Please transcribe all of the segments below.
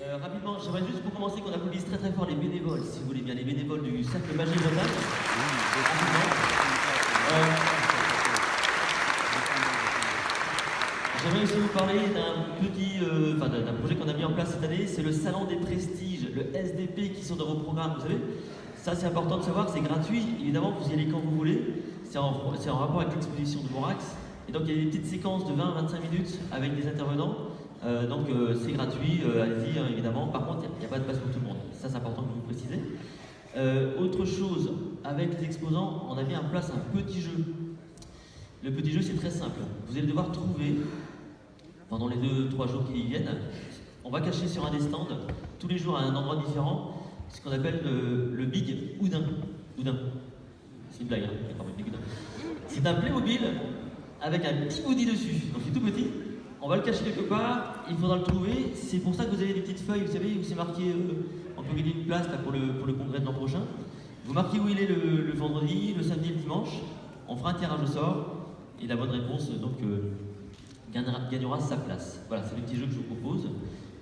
Rapidement, j'aimerais juste pour commencer qu'on applaudisse très très fort les bénévoles, si vous voulez bien, les bénévoles du Cercle Magie Bretagne. J'aimerais aussi vous parler d'un projet qu'on a mis en place cette année, c'est le Salon des Prestiges, le SDP qui sont dans vos programmes, vous savez. Ça c'est important de savoir, c'est gratuit, évidemment vous y allez quand vous voulez, c'est en rapport avec l'exposition de Morax, et donc il y a des petites séquences de 20-25 minutes avec des intervenants, c'est gratuit, allez-y évidemment, par contre il n'y a pas de passe pour tout le monde, ça c'est important que vous précisez. Autre chose, avec les exposants, on a mis en place un petit jeu. Le petit jeu c'est très simple, vous allez devoir trouver, pendant les 2-3 jours qui viennent, on va cacher sur un des stands, tous les jours à un endroit différent, ce qu'on appelle le Big Houdin. Houdin. C'est une blague, hein, d'accord, Big Houdin. C'est un Playmobil avec un petit goodie dessus, donc c'est tout petit. On va le cacher quelque part, il faudra le trouver. C'est pour ça que vous avez des petites feuilles, vous savez, où c'est marqué on peut gagner une place là, pour le congrès de l'an prochain. Vous marquez où il est le vendredi, le samedi et le dimanche. On fera un tirage au sort et la bonne réponse gagnera sa place. Voilà, c'est le petit jeu que je vous propose.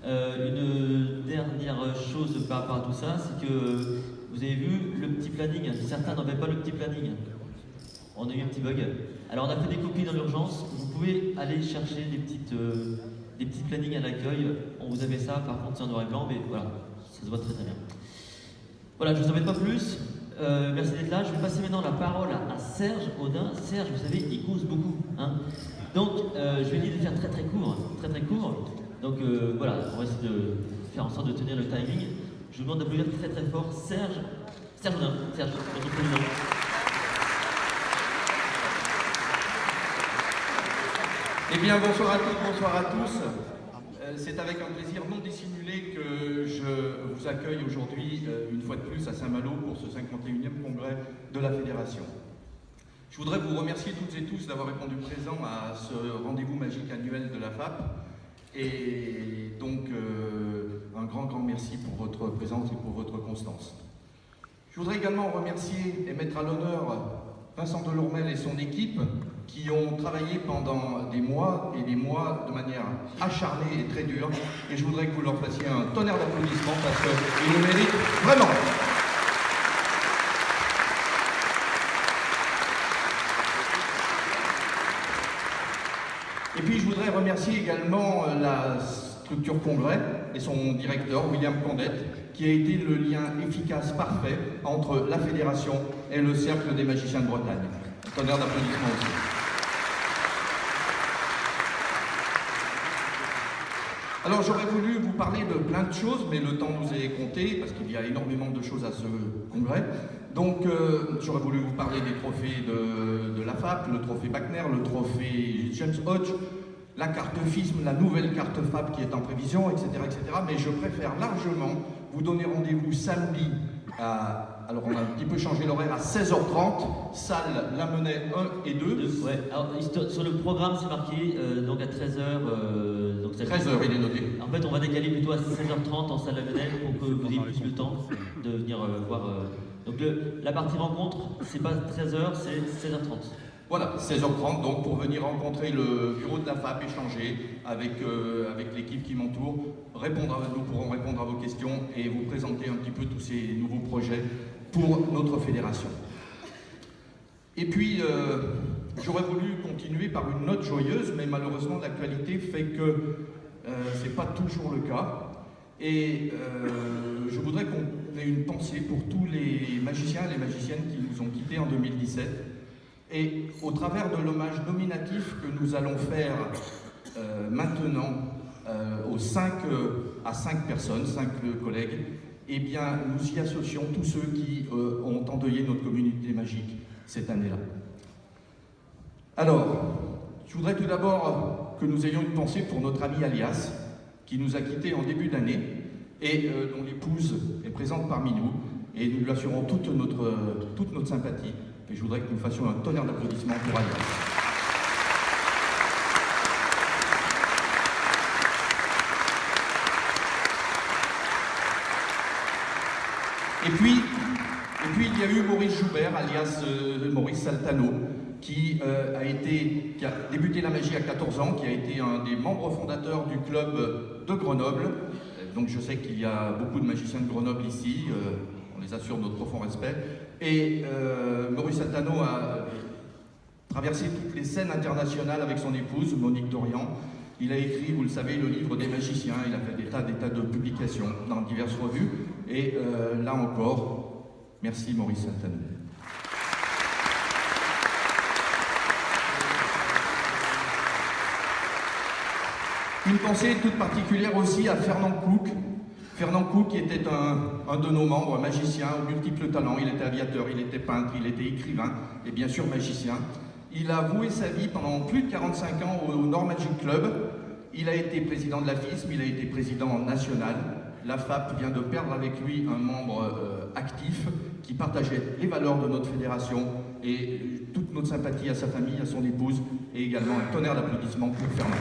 Une dernière chose par rapport à tout ça, c'est que vous avez vu le petit planning. Certains n'avaient pas le petit planning. On a eu un petit bug. Alors on a fait des copies dans l'urgence. Vous pouvez aller chercher des petits plannings à l'accueil. On vous avait ça, par contre c'est en noir et blanc, mais voilà, ça se voit très très bien. Voilà, je ne vous embête pas plus. Merci d'être là. Je vais passer maintenant la parole à Serge Audin. Serge, vous savez, il cause beaucoup. Hein, donc, je vais lui dire de faire très très court. Donc voilà, on va essayer de faire en sorte de tenir le timing. Je vous demande d'applaudir très très fort Serge Audin. Serge, votre président. Eh bien, bonsoir à toutes, bonsoir à tous. C'est avec un plaisir non dissimulé que je vous accueille aujourd'hui, une fois de plus, à Saint-Malo pour ce 51e congrès de la Fédération. Je voudrais vous remercier toutes et tous d'avoir répondu présent à ce rendez-vous magique annuel de la FAP. Et donc, un grand merci pour votre présence et pour votre constance. Je voudrais également remercier et mettre à l'honneur Vincent Delormel et son équipe qui ont travaillé pendant des mois et des mois de manière acharnée et très dure. Et je voudrais que vous leur fassiez un tonnerre d'applaudissements parce qu'ils le méritent vraiment. Et puis je voudrais remercier également la structure Congrès et son directeur, William Condette, qui a été le lien efficace, parfait, entre la Fédération et le Cercle des Magiciens de Bretagne. Un tonnerre d'applaudissements aussi. Alors j'aurais voulu vous parler de plein de choses, mais le temps nous est compté, parce qu'il y a énormément de choses à ce congrès. Donc j'aurais voulu vous parler des trophées de la FAP, le trophée Bachner, le trophée James Hodge, la carte FISM, la nouvelle carte FAP qui est en prévision, etc. Mais je préfère largement vous donner rendez-vous samedi alors on a un petit peu changé l'horaire à 16h30, salle Lamennais 1 et 2. Ouais, alors sur le programme c'est marqué donc à 13h. 13h il est noté. En fait on va décaler plutôt à 16h30 en salle Lamennais pour que vous ayez plus le temps de venir voir. Donc la partie rencontre, c'est pas 13h, c'est 16h30. Voilà, 16h30 donc pour venir rencontrer le bureau de la FAP, échanger avec l'équipe qui m'entoure, nous pourrons répondre à vos questions et vous présenter un petit peu tous ces nouveaux projets pour notre fédération. Et puis, j'aurais voulu continuer par une note joyeuse, mais malheureusement l'actualité fait que c'est pas toujours le cas. Et je voudrais qu'on ait une pensée pour tous les magiciens et les magiciennes qui nous ont quittés en 2017. Et au travers de l'hommage nominatif que nous allons faire maintenant à 5 personnes, 5 collègues, eh bien nous y associons tous ceux qui ont endeuillé notre communauté magique cette année-là. Alors, je voudrais tout d'abord que nous ayons une pensée pour notre ami Alias, qui nous a quittés en début d'année et dont l'épouse est présente parmi nous, et nous lui assurons toute notre sympathie. Et je voudrais que nous fassions un tonnerre d'applaudissements pour Alias. Et puis il y a eu Maurice Joubert, alias Maurice Saltano, qui a débuté la magie à 14 ans, qui a été un des membres fondateurs du club de Grenoble, Donc je sais qu'il y a beaucoup de magiciens de Grenoble ici, on les assure notre profond respect. Et Maurice Altano a traversé toutes les scènes internationales avec son épouse, Monique Dorian. Il a écrit, vous le savez, le livre des magiciens, il a fait des tas de publications dans diverses revues. Et là encore, merci Maurice Altano. Une pensée toute particulière aussi à Fernand Cook. Fernand Cook était un de nos membres, un magicien aux multiples talents. Il était aviateur, il était peintre, il était écrivain et bien sûr magicien. Il a voué sa vie pendant plus de 45 ans au Nord Magic Club. Il a été président de la FISM, il a été président national. La FAP vient de perdre avec lui un membre actif qui partageait les valeurs de notre fédération et toute notre sympathie à sa famille, à son épouse et également un tonnerre d'applaudissements pour Fernand.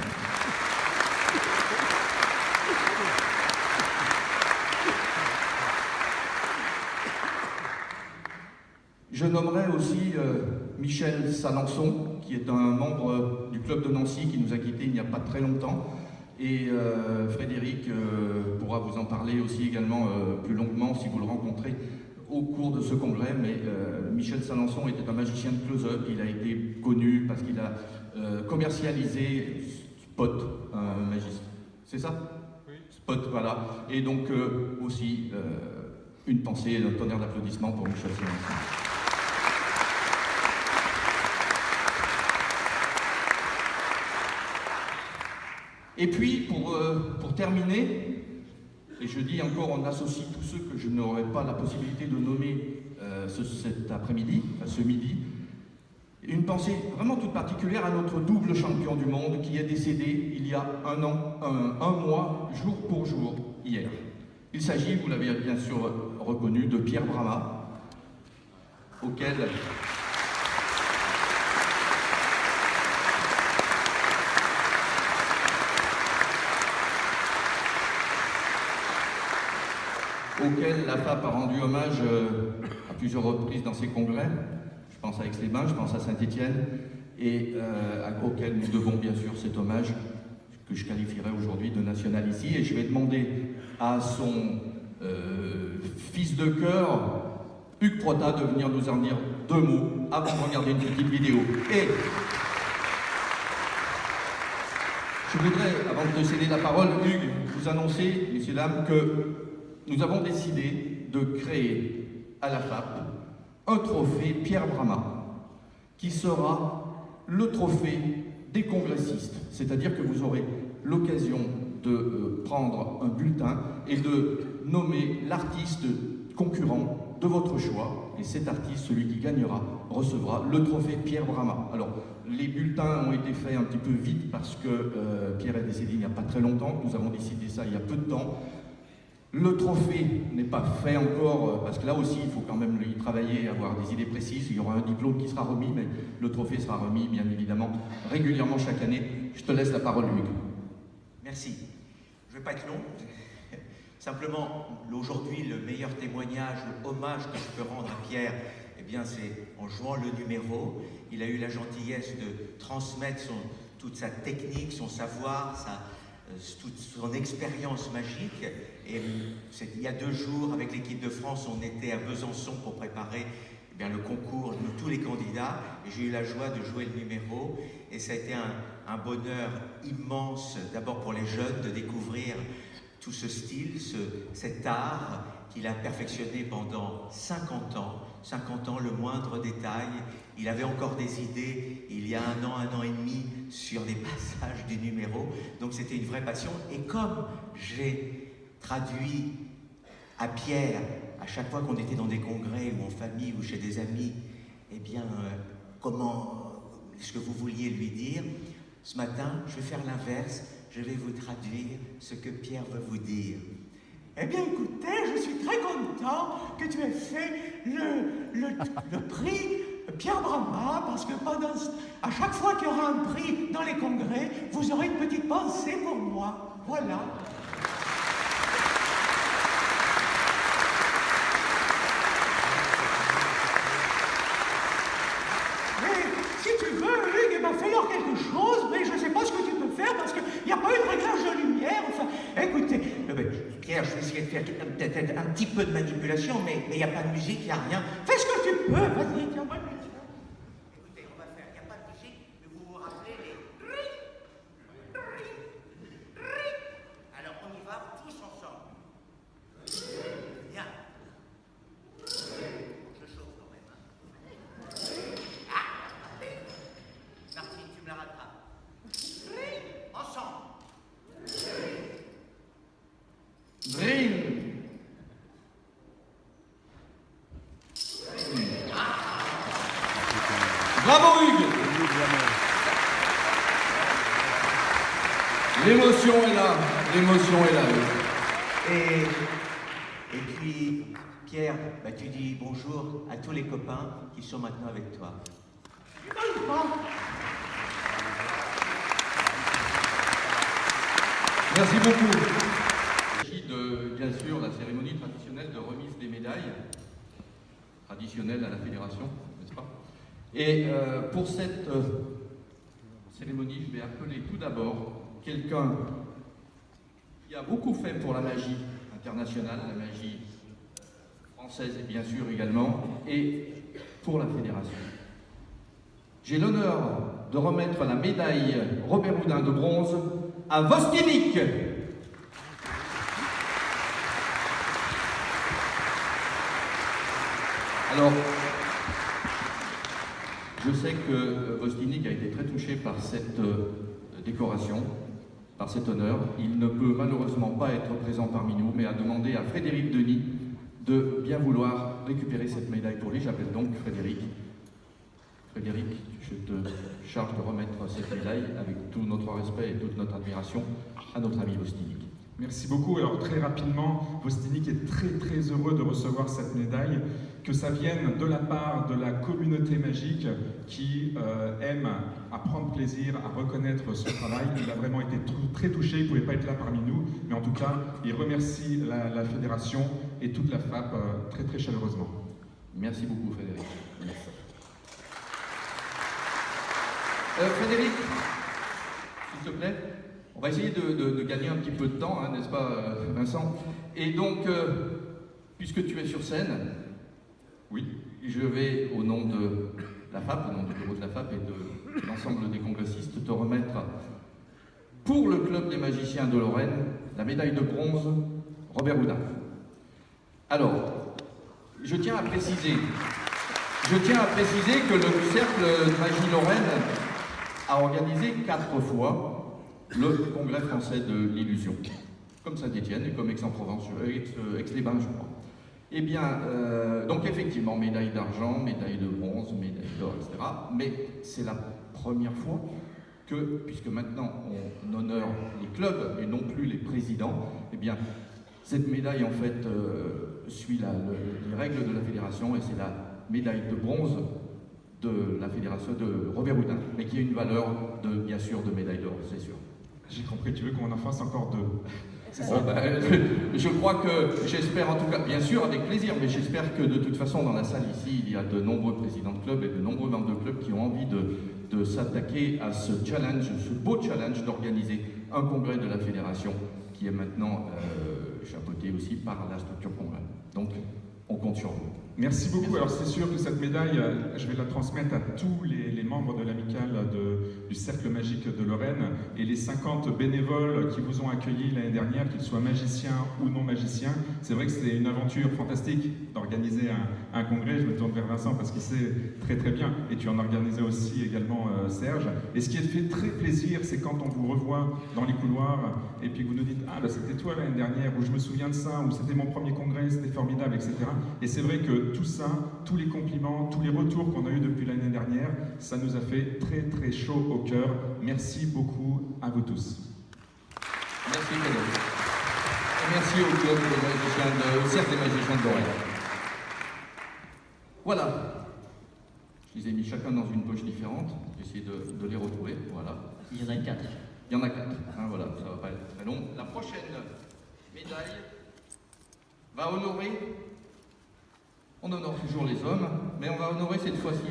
Je nommerai aussi Michel Salançon, qui est un membre du club de Nancy qui nous a quittés il n'y a pas très longtemps. Et Frédéric pourra vous en parler aussi également plus longuement si vous le rencontrez au cours de ce congrès. Mais Michel Salançon était un magicien de close-up. Il a été connu parce qu'il a commercialisé Spot, un magicien. C'est ça? Oui. Spot, voilà. Et donc aussi une pensée, un tonnerre d'applaudissements pour Michel Salançon. Et puis, pour terminer, et je dis encore, on associe tous ceux que je n'aurai pas la possibilité de nommer cet après-midi, ce midi, une pensée vraiment toute particulière à notre double champion du monde qui est décédé il y a un mois, jour pour jour, hier. Il s'agit, vous l'avez bien sûr reconnu, de Pierre Brama, auquel la FAP a rendu hommage à plusieurs reprises dans ses congrès. Je pense à Aix-les-Bains, je pense à Saint-Étienne, et auquel nous devons bien sûr cet hommage que je qualifierais aujourd'hui de national ici. Et je vais demander à son fils de cœur, Hugues Protat, de venir nous en dire 2 mots avant de regarder une petite vidéo. Et je voudrais, avant de te céder la parole, Hugues, vous annoncer, messieurs, dames, que nous avons décidé de créer à la FAP un trophée Pierre Brama qui sera le trophée des congressistes. C'est-à-dire que vous aurez l'occasion de prendre un bulletin et de nommer l'artiste concurrent de votre choix. Et cet artiste, celui qui gagnera, recevra le trophée Pierre Brama. Alors, les bulletins ont été faits un petit peu vite parce que Pierre est décédé il n'y a pas très longtemps. Nous avons décidé ça il y a peu de temps. Le trophée n'est pas fait encore, parce que là aussi, il faut quand même y travailler, avoir des idées précises. Il y aura un diplôme qui sera remis, mais le trophée sera remis, bien évidemment, régulièrement chaque année. Je te laisse la parole, Hugues. Merci. Je ne vais pas être long. Simplement, aujourd'hui, le meilleur témoignage, le hommage que je peux rendre à Pierre, eh bien, c'est en jouant le numéro. Il a eu la gentillesse de transmettre toute sa technique, son savoir, toute son expérience magique. Et il y a 2 jours, avec l'équipe de France, on était à Besançon pour préparer le concours, tous les candidats. Et j'ai eu la joie de jouer le numéro. Et ça a été un bonheur immense, d'abord pour les jeunes, de découvrir tout ce style, cet art qu'il a perfectionné pendant 50 ans. 50 ans, le moindre détail. Il avait encore des idées il y a un an et demi sur des passages du numéro. Donc c'était une vraie passion. Et comme j'ai traduit à Pierre, à chaque fois qu'on était dans des congrès ou en famille ou chez des amis, eh bien, comment ce que vous vouliez lui dire, ce matin, je vais faire l'inverse. Je vais vous traduire ce que Pierre veut vous dire. Eh bien, écoutez, je suis très content que tu aies fait le prix Pierre Brama, parce que à chaque fois qu'il y aura un prix dans les congrès, vous aurez une petite pensée pour moi. Voilà. Et si tu veux, Hugues, eh ben, fais-leur quelque chose, mais je ne sais pas ce que tu peux faire, parce qu'il n'y a pas eu de réglage de lumière. Enfin, écoutez, peut-être un petit peu de manipulation, mais il n'y a pas de musique, il n'y a rien. Fais ce que tu peux, vas-y, tiens-moi le micro. Écoutez, on va faire, il n'y a pas de musique, mais vous vous rappelez les... Alors on y va tous ensemble. Bien. Je chauffe quand même. Ah. Martine, tu me la rattrapes. Ensemble. Dring. Bravo Hugues. L'émotion est là, l'émotion est là. Et puis, Pierre, bah, tu dis bonjour à tous les copains qui sont maintenant avec toi. Merci beaucoup. Il s'agit de, bien sûr, la cérémonie traditionnelle de remise des médailles, traditionnelle à la Fédération, n'est-ce pas? Et pour cette cérémonie, je vais appeler tout d'abord quelqu'un qui a beaucoup fait pour la magie internationale, la magie française et bien sûr également, et pour la Fédération. J'ai l'honneur de remettre la médaille Robert Houdin de bronze à Vostinic. Alors, je sais que Vostinic a été très touché par cette décoration, par cet honneur. Il ne peut malheureusement pas être présent parmi nous, mais a demandé à Frédéric Denis de bien vouloir récupérer cette médaille pour lui. J'appelle donc Frédéric. Frédéric, je te charge de remettre cette médaille avec tout notre respect et toute notre admiration à notre ami Vostinic. Merci beaucoup. Alors très rapidement, Vostinic est très heureux de recevoir cette médaille, que ça vienne de la part de la communauté magique qui aime à prendre plaisir, à reconnaître son travail. Il a vraiment été très touché, il ne pouvait pas être là parmi nous, mais en tout cas, il remercie la Fédération et toute la FAP très chaleureusement. Merci beaucoup Frédéric. Merci. Frédéric, s'il te plaît, on va essayer de gagner un petit peu de temps, hein, n'est-ce pas Vincent? Et donc, puisque tu es sur scène, oui, je vais au nom de la FAP, au nom du bureau de la FAP et de l'ensemble des congressistes, te remettre pour le Club des magiciens de Lorraine la médaille de bronze Robert Houdin. Alors, je tiens à préciser que le Cercle de Magie Lorraine a organisé 4 fois le Congrès français de l'illusion, comme Saint-Étienne et comme Aix-en-Provence, Aix-les-Bains, je crois. Eh bien, donc effectivement, médaille d'argent, médaille de bronze, médaille d'or, etc. Mais c'est la première fois que, puisque maintenant on honore les clubs et non plus les présidents, eh bien, cette médaille en fait suit les règles de la fédération et c'est la médaille de bronze de la fédération de Robert Houdin, mais qui a une valeur bien sûr de médaille d'or, c'est sûr. J'ai compris, tu veux qu'on en fasse encore 2? C'est ça. Je crois que, j'espère en tout cas, bien sûr avec plaisir, mais j'espère que de toute façon dans la salle ici, il y a de nombreux présidents de clubs et de nombreux membres de clubs qui ont envie de s'attaquer à ce challenge, ce beau challenge d'organiser un congrès de la fédération qui est maintenant chapeauté aussi par la structure congrès. Donc, on compte sur vous. Merci beaucoup. Alors c'est sûr que cette médaille, je vais la transmettre à tous les membres de l'amicale du Cercle Magique de Lorraine et les 50 bénévoles qui vous ont accueillis l'année dernière, qu'ils soient magiciens ou non magiciens. C'est vrai que c'est une aventure fantastique d'organiser un congrès. Je me tourne vers Vincent parce qu'il sait très bien. Et tu en organisais aussi également Serge. Et ce qui est fait très plaisir, c'est quand on vous revoit dans les couloirs et puis vous nous dites « Ah, bah, c'était toi l'année dernière » ou « Je me souviens de ça » ou « C'était mon premier congrès, c'était formidable », etc. Et c'est vrai que tout ça, tous les compliments, tous les retours qu'on a eus depuis l'année dernière, ça nous a fait très chaud au cœur. Merci beaucoup à vous tous. Merci Frédéric. Et merci au club des magiciens au Cercle des magiciens de Lorraine. Voilà. Je les ai mis chacun dans une poche différente. J'ai essayé de les retrouver. Voilà. Il y en a 4. Il y en a 4. Hein, voilà, ça va pas être très long. La prochaine médaille va honorer. On honore toujours les hommes, mais on va honorer cette fois-ci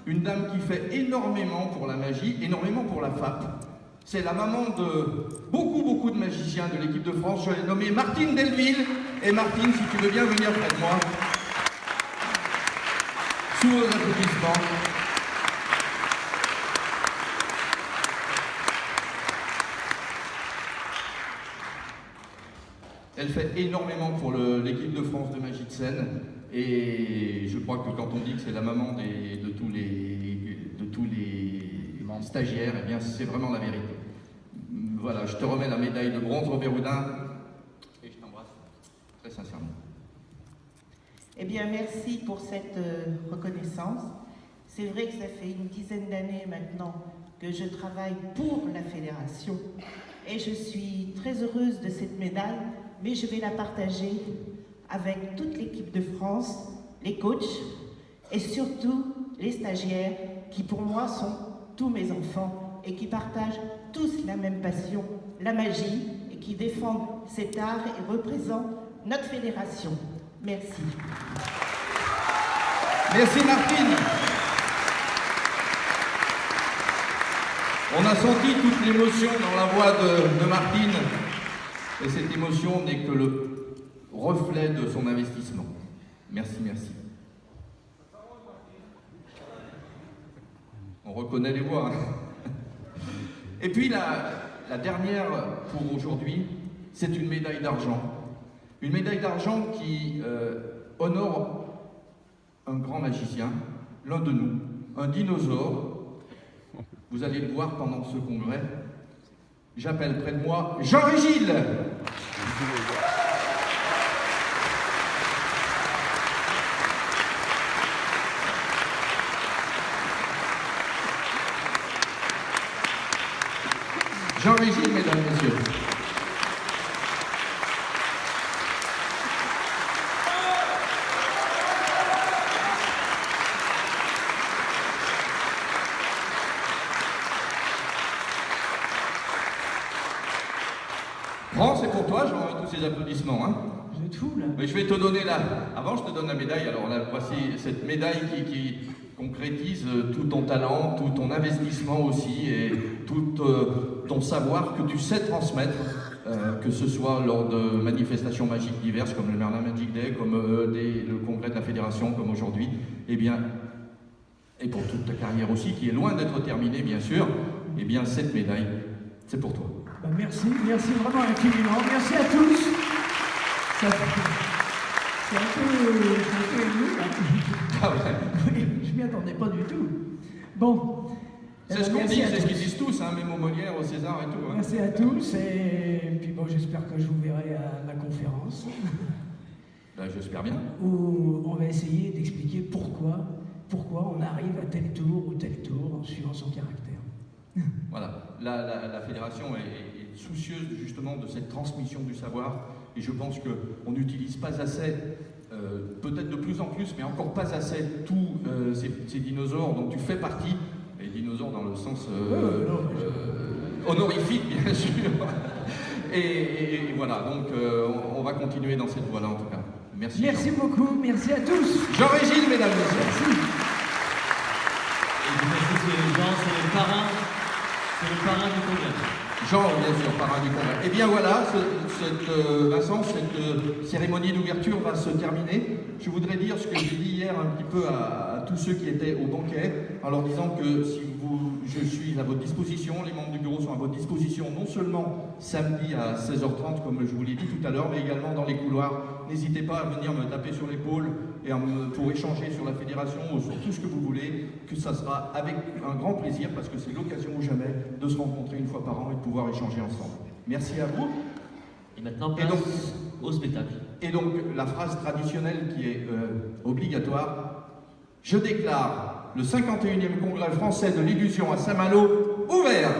une dame qui fait énormément pour la magie, énormément pour la FAP, C'est la maman de beaucoup de magiciens de l'équipe de France. Je l'ai nommée Martine Delville. Et Martine, si tu veux bien venir près de moi, sous vos applaudissements. Elle fait énormément pour l'équipe de France de magie de scène. Et je crois que quand on dit que c'est la maman de tous les stagiaires, eh bien c'est vraiment la vérité. Voilà, je te remets la médaille de bronze, Robert Houdin, et je t'embrasse très sincèrement. Eh bien, merci pour cette reconnaissance. C'est vrai que ça fait une dizaine d'années maintenant que je travaille pour la fédération et je suis très heureuse de cette médaille, mais je vais la partager avec toute l'équipe de France, les coachs et surtout les stagiaires qui pour moi sont tous mes enfants et qui partagent tous la même passion, la magie, et qui défendent cet art et représentent notre fédération. Merci. Merci Martine. On a senti toute l'émotion dans la voix de Martine, et cette émotion n'est que le reflet de son investissement. Merci, merci. On reconnaît les voix. Hein. Et puis la dernière pour aujourd'hui, c'est une médaille d'argent. Une médaille d'argent qui honore un grand magicien, l'un de nous, un dinosaure. Vous allez le voir pendant ce congrès. J'appelle près de moi Jean-Régile. Jean-Régile, mesdames et messieurs. Prends, c'est pour toi, Jean, tous ces applaudissements. Hein. Vous êtes fous, là. Mais je vais te donner Avant, je te donne la médaille. Alors là, voici cette médaille qui concrétise tout ton talent, tout ton investissement aussi, et tout ton savoir que tu sais transmettre, que ce soit lors de manifestations magiques diverses, comme le Merlin Magic Day, comme le congrès de la Fédération, comme aujourd'hui, et pour toute ta carrière aussi, qui est loin d'être terminée, bien sûr, et bien cette médaille, c'est pour toi. Bah merci vraiment infiniment. Merci à tous. C'est un peu ému, là. Ah ouais. Oui, je m'y attendais pas du tout. Bon. C'est ce qu'on dit, c'est ce qu'ils disent tous, hein, même au Molière, au César et tout. Hein. Merci à tous, et puis bon, j'espère que je vous verrai à la conférence. Ben, j'espère bien. Où on va essayer d'expliquer pourquoi on arrive à tel tour ou tel tour en suivant son caractère. Voilà, la fédération est soucieuse justement de cette transmission du savoir, et je pense qu'on n'utilise pas assez, peut-être de plus en plus, mais encore pas assez, tous ces dinosaures dont tu fais partie, les dinosaures dans le sens honorifique bien sûr, et voilà, donc on va continuer dans cette voie-là en tout cas. Merci. Merci Jean. Beaucoup, merci à tous. Jean-Régile, mesdames et messieurs. Merci. Et je pense que Jean, c'est le parrain du congrès. Jean, bien sûr, parrain du congrès. Et bien voilà, Vincent, cette cérémonie d'ouverture va se terminer. Je voudrais dire ce que j'ai dit hier un petit peu à tous ceux qui étaient au banquet, en leur disant que je suis à votre disposition, les membres du bureau sont à votre disposition, non seulement samedi à 16h30, comme je vous l'ai dit tout à l'heure, mais également dans les couloirs. N'hésitez pas à venir me taper sur l'épaule et pour échanger sur la fédération ou sur tout ce que vous voulez, que ça sera avec un grand plaisir, parce que c'est l'occasion ou jamais de se rencontrer une fois par an et de pouvoir échanger ensemble. Merci à vous. Et maintenant, place au spectacle. Et donc, la phrase traditionnelle qui est obligatoire, je déclare le 51e congrès français de l'illusion à Saint-Malo ouvert.